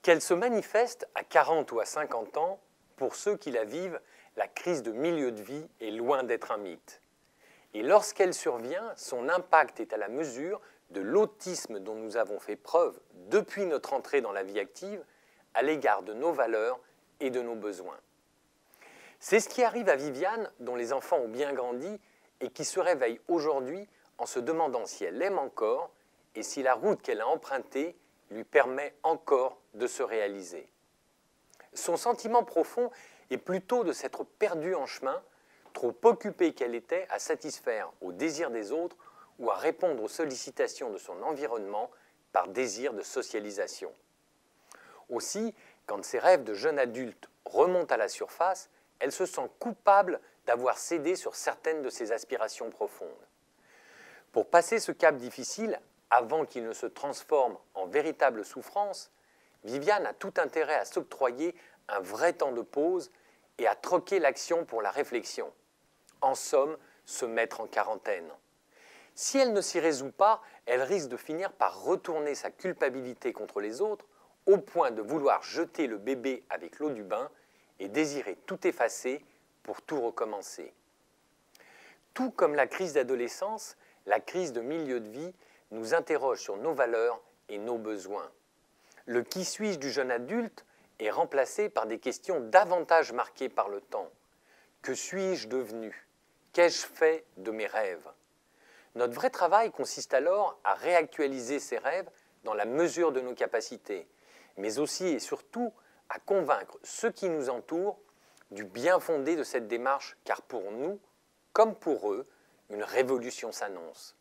Qu'elle se manifeste à 40 ou à 50 ans, pour ceux qui la vivent, la crise de milieu de vie est loin d'être un mythe. Et lorsqu'elle survient, son impact est à la mesure de l'autisme dont nous avons fait preuve depuis notre entrée dans la vie active à l'égard de nos valeurs et de nos besoins. C'est ce qui arrive à Viviane, dont les enfants ont bien grandi et qui se réveille aujourd'hui en se demandant si elle l'aime encore et si la route qu'elle a empruntée lui permet encore de se réaliser. Son sentiment profond est plutôt de s'être perdue en chemin, trop occupée qu'elle était à satisfaire aux désirs des autres ou à répondre aux sollicitations de son environnement par désir de socialisation. Aussi, quand ses rêves de jeune adulte remontent à la surface, elle se sent coupable d'avoir cédé sur certaines de ses aspirations profondes. Pour passer ce cap difficile, avant qu'il ne se transforme en véritable souffrance, Viviane a tout intérêt à s'octroyer un vrai temps de pause et à troquer l'action pour la réflexion. En somme, se mettre en quarantaine. Si elle ne s'y résout pas, elle risque de finir par retourner sa culpabilité contre les autres au point de vouloir jeter le bébé avec l'eau du bain et désirer tout effacer pour tout recommencer. Tout comme la crise d'adolescence, la crise de milieu de vie nous interroge sur nos valeurs et nos besoins. Le « qui suis-je » du jeune adulte est remplacé par des questions davantage marquées par le temps. Que suis-je devenu? Qu'ai-je fait de mes rêves? Notre vrai travail consiste alors à réactualiser ces rêves dans la mesure de nos capacités, mais aussi et surtout à convaincre ceux qui nous entourent du bien fondé de cette démarche, car pour nous, comme pour eux, une révolution s'annonce.